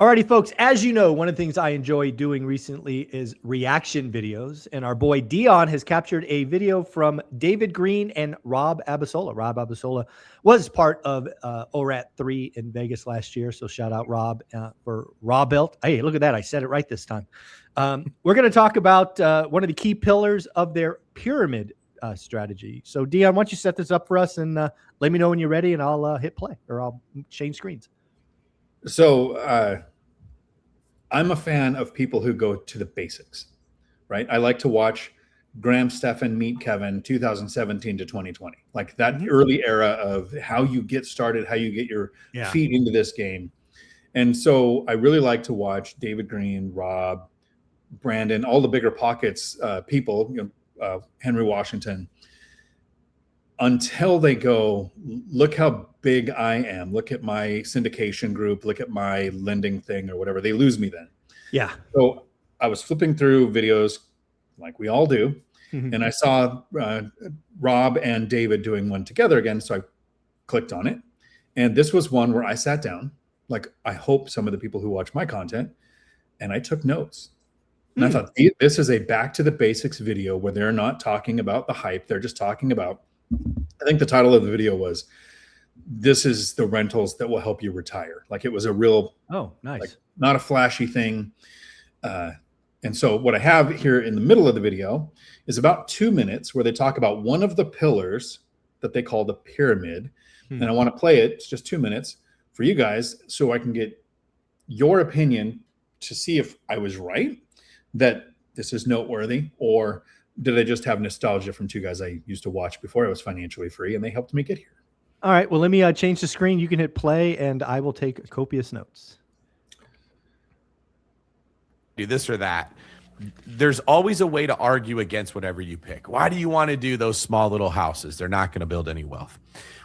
Alrighty, folks, as you know, one of the things I enjoy doing recently is reaction videos. And our boy Dion has captured a video from David Greene and Rob Abasola. Rob Abasola was part of ORAT 3 in Vegas last year. So shout out Rob for Raw Belt. Hey, look at that. I said it right this time. We're going to talk about one of the key pillars of their pyramid strategy. So Dion, why don't you set this up for us and let me know when you're ready and I'll hit play or I'll change screens. So I'm a fan of people who go to the basics, right? I like to watch Graham Stephan Meet Kevin 2017 to 2020, like that early era of how you get started, how you get your feet into this game. And so I really like to watch David Greene, Rob, Brandon, all the bigger pockets people, Henry Washington, until they go, look how big I am. Look at my syndication group. Look at my lending thing or whatever. They lose me then. Yeah. So I was flipping through videos like we all do. And I saw Rob and David doing one together again. So I clicked on it. And this was one where I sat down, like I hope some of the people who watch my content, and I took notes. And I thought, this is a back to the basics video where they're not talking about the hype. They're just talking about, I think the title of the video was, this is the rentals that will help you retire. Like it was a real, nice, like, not a flashy thing. And so what I have here in the middle of the video is about 2 minutes where they talk about one of the pillars that they call the pyramid. And I want to play it. It's just 2 minutes for you guys so I can get your opinion to see if I was right, that this is noteworthy, or did I just have nostalgia from two guys I used to watch before I was financially free and they helped me get here? All right. Well, let me change the screen. You can hit play and I will take copious notes. Do this or that. There's always a way to argue against whatever you pick. Why do you want to do those small little houses? They're not going to build any wealth.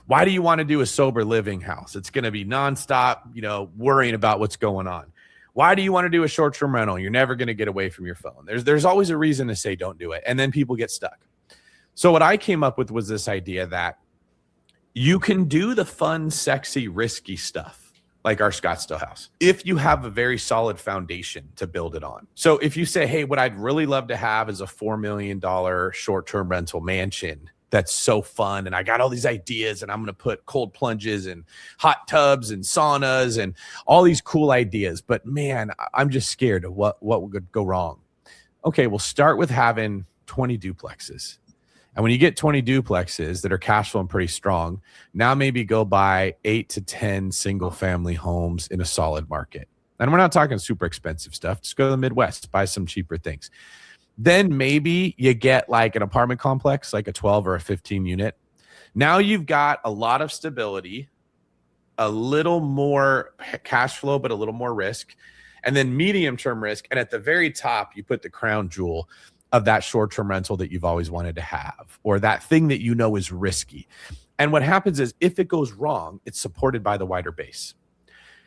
Why do you want to do a sober living house? It's going to be nonstop, worrying about what's going on. Why do you want to do a short-term rental? You're never going to get away from your phone. There's always a reason to say don't do it. And then people get stuck. So what I came up with was this idea that you can do the fun, sexy, risky stuff like our Scottsdale house if you have a very solid foundation to build it on. So if you say, hey, what I'd really love to have is a $4 million short-term rental mansion that's so fun, and I got all these ideas, and I'm going to put cold plunges and hot tubs and saunas and all these cool ideas. But man, I'm just scared of what would go wrong. Okay, we'll start with having 20 duplexes. And when you get 20 duplexes that are cash flowing pretty strong, now maybe go buy 8 to 10 single family homes in a solid market. And we're not talking super expensive stuff. Just go to the Midwest, buy some cheaper things. Then maybe you get like an apartment complex, like a 12 or a 15 unit. Now you've got a lot of stability, a little more cash flow, but a little more risk, and then medium-term risk. And at the very top, you put the crown jewel of that short-term rental that you've always wanted to have, or that thing that you know is risky. And what happens is if it goes wrong, it's supported by the wider base.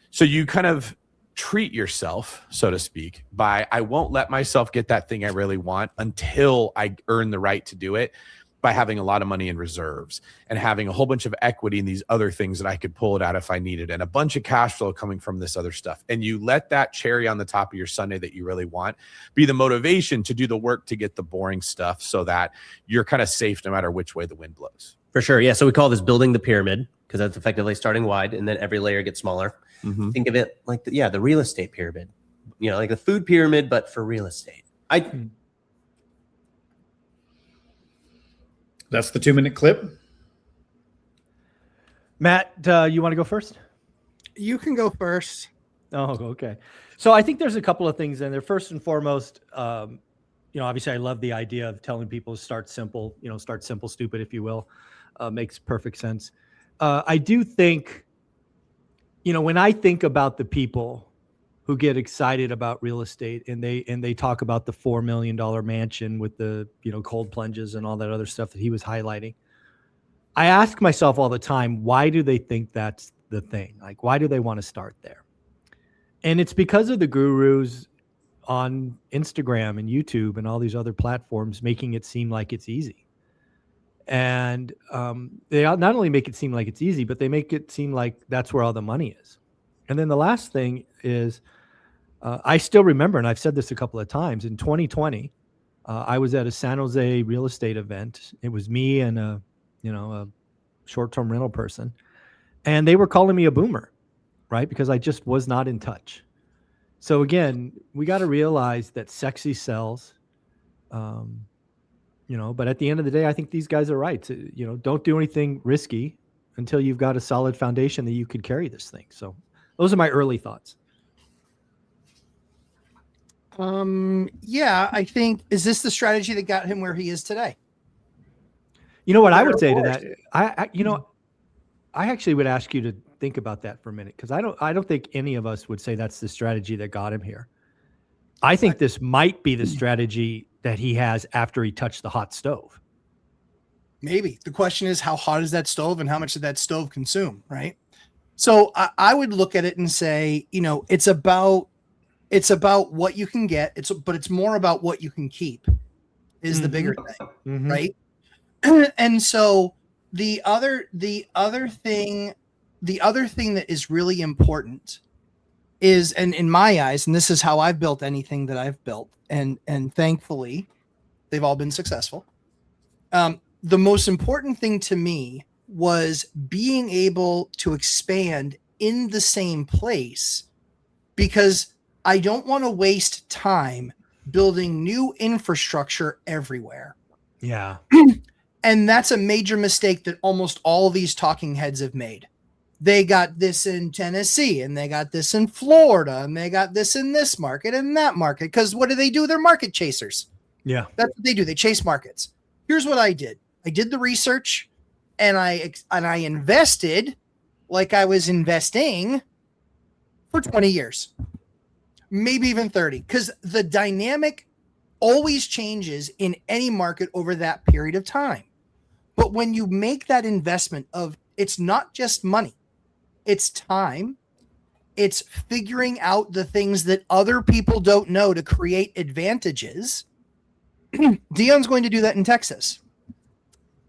So you kind of treat yourself, so to speak, by I won't let myself get that thing I really want until I earn the right to do it, by having a lot of money in reserves and having a whole bunch of equity in these other things that I could pull it out if I needed, and a bunch of cash flow coming from this other stuff. And you let that cherry on the top of your sundae that you really want be the motivation to do the work to get the boring stuff so that you're kind of safe no matter which way the wind blows. For sure. Yeah. So we call this building the pyramid because that's effectively starting wide and then every layer gets smaller. Think of it like, the real estate pyramid, like the food pyramid, but for real estate. That's the 2 minute clip. Matt, you want to go first? You can go first. Oh, okay. So I think there's a couple of things in there. First and foremost, obviously I love the idea of telling people to start simple, start simple, stupid, if you will. Makes perfect sense. I do think, when I think about the people who get excited about real estate and they talk about the $4 million mansion with the, cold plunges and all that other stuff that he was highlighting, I ask myself all the time, why do they think that's the thing? Like, why do they want to start there? And it's because of the gurus on Instagram and YouTube and all these other platforms making it seem like it's easy. And they not only make it seem like it's easy, but they make it seem like that's where all the money is. And then the last thing is I still remember, and I've said this a couple of times, in 2020, I was at a San Jose real estate event. It was me and a short-term rental person, and they were calling me a boomer, right? Because I just was not in touch. So again, we got to realize that sexy sells, but at the end of the day, I think these guys are right. Don't do anything risky until you've got a solid foundation that you could carry this thing. So those are my early thoughts. Yeah, I think, is this the strategy that got him where he is today? You know what I would say to that? I actually would ask you to think about that for a minute, because I don't think any of us would say that's the strategy that got him here. I think this might be the strategy that he has after he touched the hot stove. Maybe. The question is, how hot is that stove and how much did that stove consume, right? So I would look at it and say, it's about what you can get. But it's more about what you can keep is the bigger thing, right? And so the other thing that is really important is, and in my eyes, and this is how I've built anything that I've built, and thankfully they've all been successful. The most important thing to me was being able to expand in the same place, because I don't want to waste time building new infrastructure everywhere. Yeah. And that's a major mistake that almost all these talking heads have made. They got this in Tennessee, and they got this in Florida, and they got this in this market and that market. Because what do? They're market chasers. Yeah. That's what they do. They chase markets. Here's what I did. I did the research, and I invested like I was investing for 20 years, maybe even 30, because the dynamic always changes in any market over that period of time. But when you make that investment it's not just money, it's time, it's figuring out the things that other people don't know to create advantages. Dion's going to do that in Texas.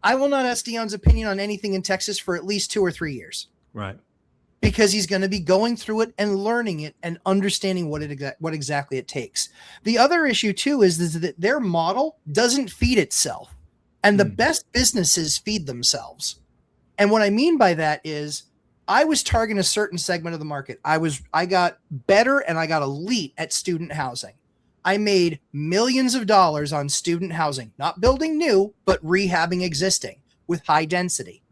I will not ask Dion's opinion on anything in Texas for at least 2 or 3 years. Right. Because he's going to be going through it and learning it and understanding what exactly it takes. The other issue too is that their model doesn't feed itself, and the best businesses feed themselves. And what I mean by that is, I was targeting a certain segment of the market. I got better and I got elite at student housing. I made millions of dollars on student housing, not building new, but rehabbing existing with high density.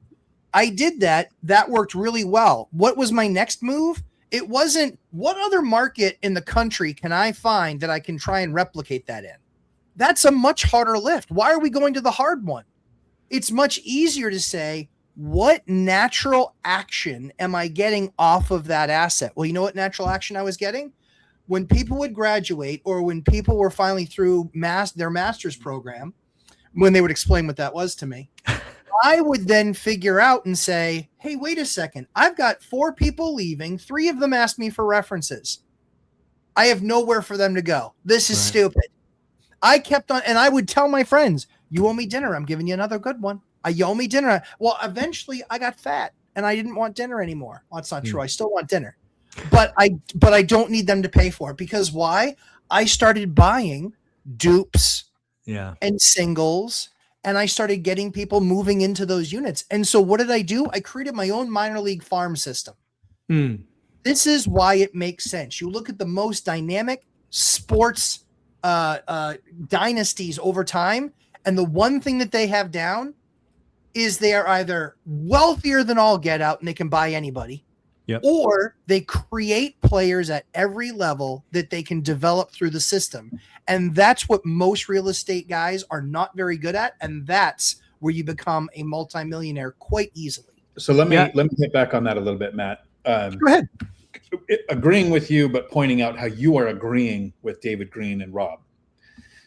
I did that. That worked really well. What was my next move? It wasn't, what other market in the country can I find that I can try and replicate that in? That's a much harder lift. Why are we going to the hard one? It's much easier to say, what natural action am I getting off of that asset? Well, you know what natural action I was getting? When people would graduate, or when people were finally through their master's program, when they would explain what that was to me, I would then figure out and say, hey, wait a second. I've got 4 people leaving. 3 of them asked me for references. I have nowhere for them to go. This is stupid. I kept on, and I would tell my friends, you owe me dinner. I'm giving you another good one. You owe me dinner. Well, eventually I got fat and I didn't want dinner anymore. Well, that's not true. I still want dinner, but I don't need them to pay for it, because why? I started buying dupes and singles, and I started getting people moving into those units. And so what did I do? I created my own minor league farm system. This is why it makes sense. You look at the most dynamic sports dynasties over time, and the one thing that they have down is they are either wealthier than all get out and they can buy anybody, or they create players at every level that they can develop through the system. And that's what most real estate guys are not very good at. And that's where you become a multimillionaire quite easily. So let me get back on that a little bit, Matt. Go ahead. Agreeing with you, but pointing out how you are agreeing with David Greene and Rob.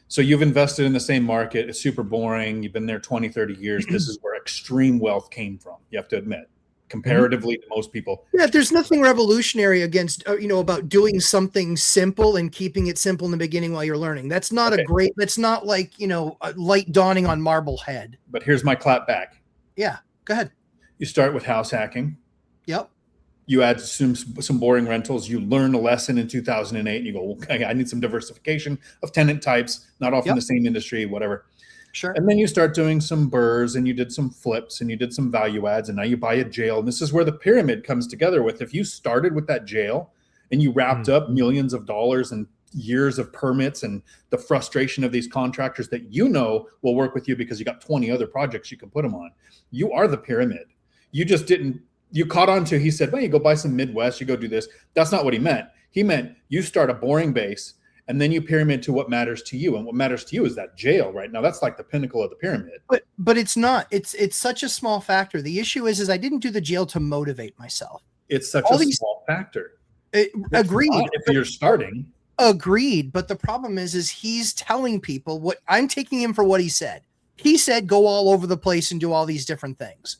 So you've invested in the same market. It's super boring. You've been there 20, 30 years. This is where extreme wealth came from, you have to admit, comparatively to most people. Yeah, there's nothing revolutionary about doing something simple and keeping it simple in the beginning while you're learning. That's not that's not like, a light dawning on Marblehead. But here's my clap back. Yeah, go ahead. You start with house hacking. Yep. You add some boring rentals. You learn a lesson in 2008, and you go, okay, I need some diversification of tenant types, not all from the same industry, whatever. Sure. And then you start doing some burrs, and you did some flips, and you did some value adds, and now you buy a jail. And this is where the pyramid comes together with, if you started with that jail and you wrapped up millions of dollars and years of permits and the frustration of these contractors that will work with you because you got 20 other projects you can put them on. You are the pyramid. You just didn't, you caught on to, he said, well, you go buy some Midwest, you go do this. That's not what he meant. He meant you start a boring base and then you pyramid to what matters to you. And what matters to you is that jail right now. That's like the pinnacle of the pyramid. But it's not. It's such a small factor. The issue is I didn't do the jail to motivate myself. It's such a small factor. Agreed. If you're starting. Agreed. But the problem is he's telling people what I'm taking him for what he said. He said, go all over the place and do all these different things.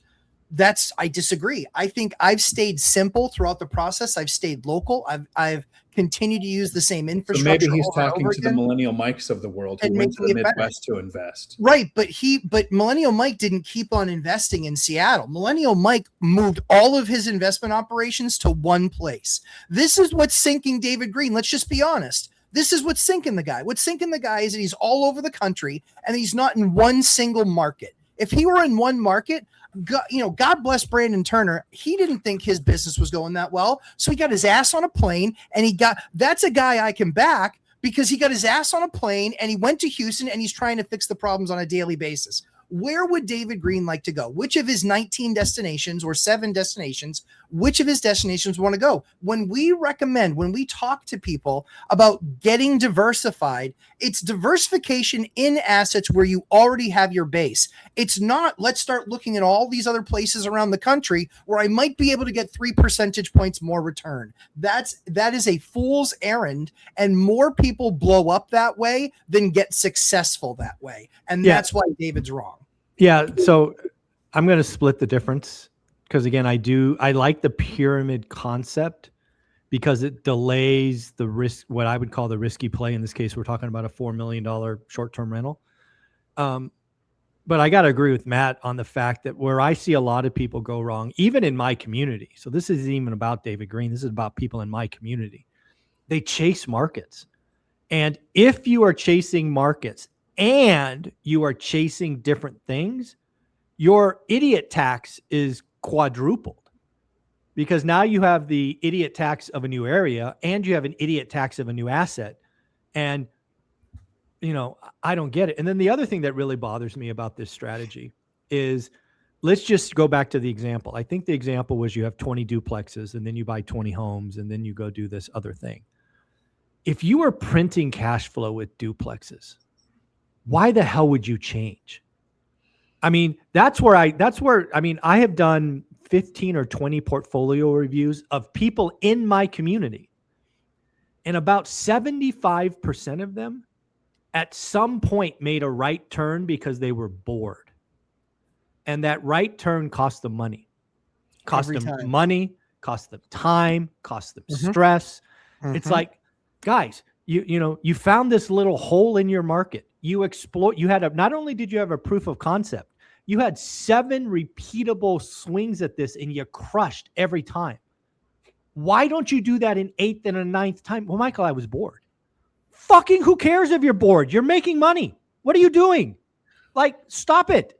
I disagree. I think I've stayed simple throughout the process. I've stayed local. I've continued to use the same infrastructure. So maybe he's talking to the Millennial Mikes of the world who went to the Midwest to invest. Right. But Millennial Mike didn't keep on investing in Seattle. Millennial Mike moved all of his investment operations to one place. This is what's sinking David Greene. Let's just be honest. This is what's sinking the guy. What's sinking the guy is that he's all over the country and he's not in one single market. If he were in one market, God bless Brandon Turner. He didn't think his business was going that well. So he got his ass on a plane and that's a guy I can back because he got his ass on a plane and he went to Houston and he's trying to fix the problems on a daily basis. Where would David Greene like to go? Which of his 19 destinations or 7 destinations, which of his destinations want to go? When we talk to people about getting diversified, it's diversification in assets where you already have your base. It's not, let's start looking at all these other places around the country where I might be able to get 3 percentage points more return. That is a fool's errand, and more people blow up that way than get successful that way. And that's why David's wrong. Yeah, so I'm going to split the difference because, again, I like the pyramid concept because it delays the risk, what I would call the risky play. In this case, we're talking about a $4 million short-term rental. But I got to agree with Matt on the fact that where I see a lot of people go wrong, even in my community, so this isn't even about David Greene, this is about people in my community, they chase markets. And if you are chasing markets, and you are chasing different things, your idiot tax is quadrupled because now you have the idiot tax of a new area and you have an idiot tax of a new asset. And, I don't get it. And then the other thing that really bothers me about this strategy is, let's just go back to the example. I think the example was you have 20 duplexes and then you buy 20 homes and then you go do this other thing. If you are printing cash flow with duplexes, why the hell would you change? I mean, I have done 15 or 20 portfolio reviews of people in my community. And about 75% of them at some point made a right turn because they were bored. And that right turn cost them money. Cost them money, cost them time, cost them stress. It's like, guys, you found this little hole in your market. Not only did you have a proof of concept, you had 7 repeatable swings at this and you crushed every time. Why don't you do that in 8th and a 9th time? Well, Michael, I was bored. Fucking who cares if you're bored? You're making money. What are you doing? Like, stop it.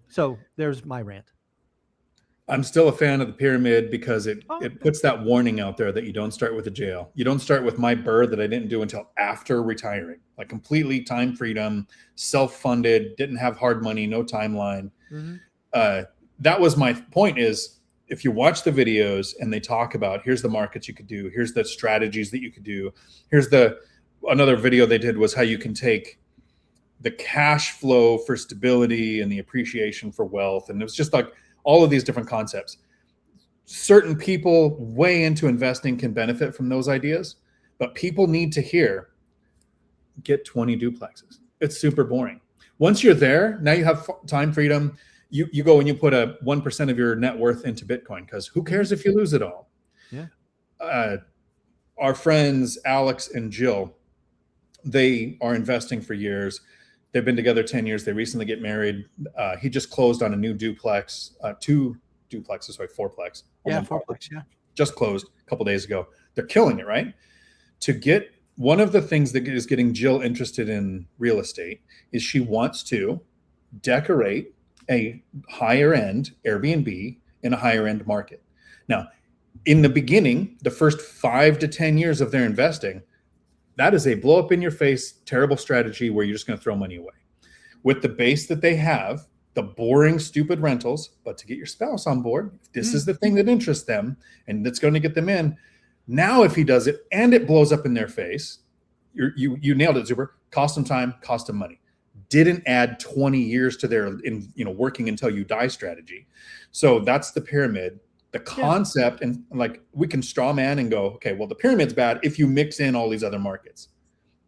So there's my rant. I'm still a fan of the pyramid because it puts that warning out there that you don't start with a jail. You don't start with my burr that I didn't do until after retiring, like completely time freedom, self-funded, didn't have hard money, no timeline. That was my point is, if you watch the videos and they talk about, here's the markets you could do, here's the strategies that you could do. Another video they did was how you can take the cash flow for stability and the appreciation for wealth. And it was just like, all of these different concepts. Certain people way into investing can benefit from those ideas, but people need to hear, get 20 duplexes. It's super boring. Once you're there, now you have time freedom. You go and you put 1% of your net worth into Bitcoin because who cares if you lose it all? Yeah. Our friends, Alex and Jill, they are investing for years. They've been together 10 years. They recently get married. He just closed on a new duplex, 2 duplexes, sorry, 4plex, Yeah, one fourplex. Yeah. just closed a couple days ago. They're killing it, right? To get one of the things that is getting Jill interested in real estate is she wants to decorate a higher end Airbnb in a higher end market. Now, in the beginning, the first 5 to 10 years of their investing, that is a blow up in your face, terrible strategy where you're just going to throw money away. With the base that they have, the boring, stupid rentals, but to get your spouse on board, if this is the thing that interests them and that's going to get them in. Now, if he does it and it blows up in their face, you nailed it, Zuber. Cost them time, cost them money. Didn't add 20 years to their working until you die strategy. So that's the pyramid. The concept, and like we can straw man and go, okay, well, the pyramid's bad if you mix in all these other markets.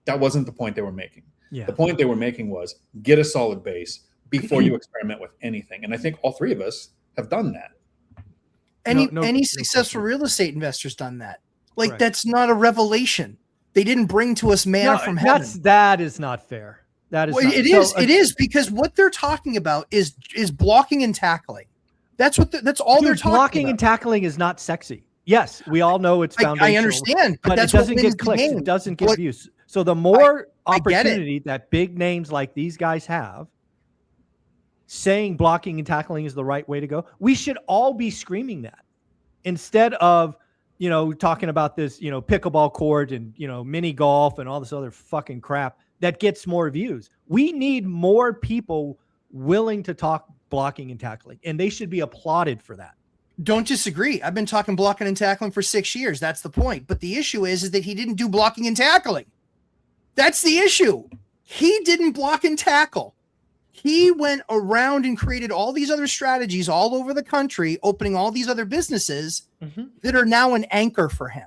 That wasn't the point they were making. Yeah. The point they were making was get a solid base before you experiment with anything. And I think all three of us have done that. Any successful real estate investor's done that. Like, Correct. That's not a revelation. They didn't bring to us manna from heaven. That is not fair. That is Well, not, it is because what they're talking about is blocking and tackling. That's what that's all they're talking blocking about. and tackling is not sexy. Yes, we all know it's foundational. I understand, but that's it doesn't what wins get the clicks. game. It doesn't get views. So the more I get it. opportunity that big names like these guys have, saying blocking and tackling is the right way to go, we should all be screaming that instead of talking about this pickleball court and mini golf and all this other fucking crap that gets more views. We need more people willing to talk blocking and tackling, and they should be applauded for that. Don't disagree. I've been talking blocking and tackling for 6 years. That's the point. But the issue is that he didn't do blocking and tackling. That's the issue. He didn't block and tackle. He went around and created all these other strategies all over the country, opening all these other businesses that are now an anchor for him.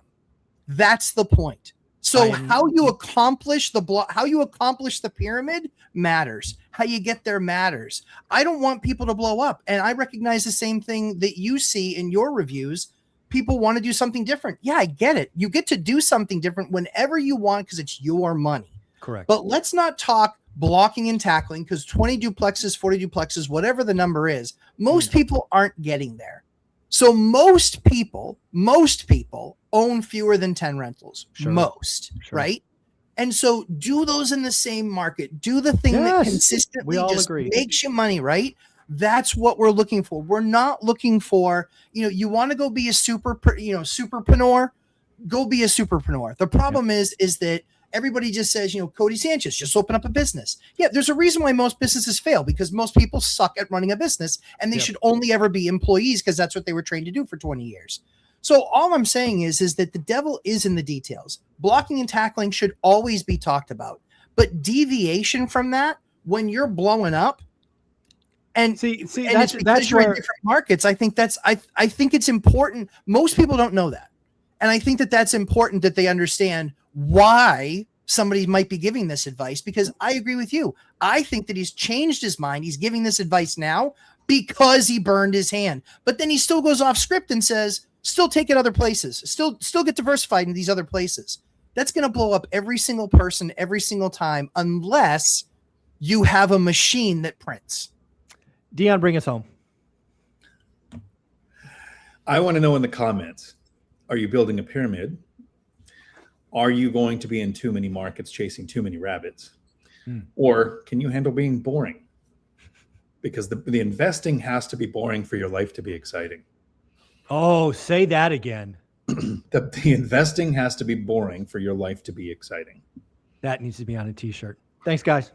That's the point. So how you accomplish the pyramid matters. How you get there matters. I don't want people to blow up. And I recognize the same thing that you see in your reviews. People want to do something different. Yeah, I get it. You get to do something different whenever you want because it's your money. Correct. But let's not talk blocking and tackling because 20 duplexes, 40 duplexes, whatever the number is, most people aren't getting there. So most people own fewer than 10 rentals. Sure. Right? And so do those in the same market. Do the thing that consistently just makes you money, right? That's what we're looking for. We're not looking for, you want to go be a superpreneur, go be a superpreneur. The problem is that everybody just says, Cody Sanchez, just open up a business. Yeah, there's a reason why most businesses fail because most people suck at running a business and they should only ever be employees because that's what they were trained to do for 20 years. So all I'm saying is that the devil is in the details. Blocking and tackling should always be talked about. But deviation from that, when you're blowing up, and it's because you're in different markets, I think it's important. Most people don't know that. And I think that's important that they understand why somebody might be giving this advice, because I agree with you. I think that he's changed his mind. He's giving this advice now because he burned his hand. But then he still goes off script and says, still take it other places, still get diversified in these other places. That's going to blow up every single person every single time unless you have a machine that prints. Dion, bring us home. I want to know in the comments, are you building a pyramid? Are you going to be in too many markets chasing too many rabbits? Or can you handle being boring? Because the investing has to be boring for your life to be exciting. Oh, say that again. The investing has to be boring for your life to be exciting. That needs to be on a t-shirt. Thanks, guys.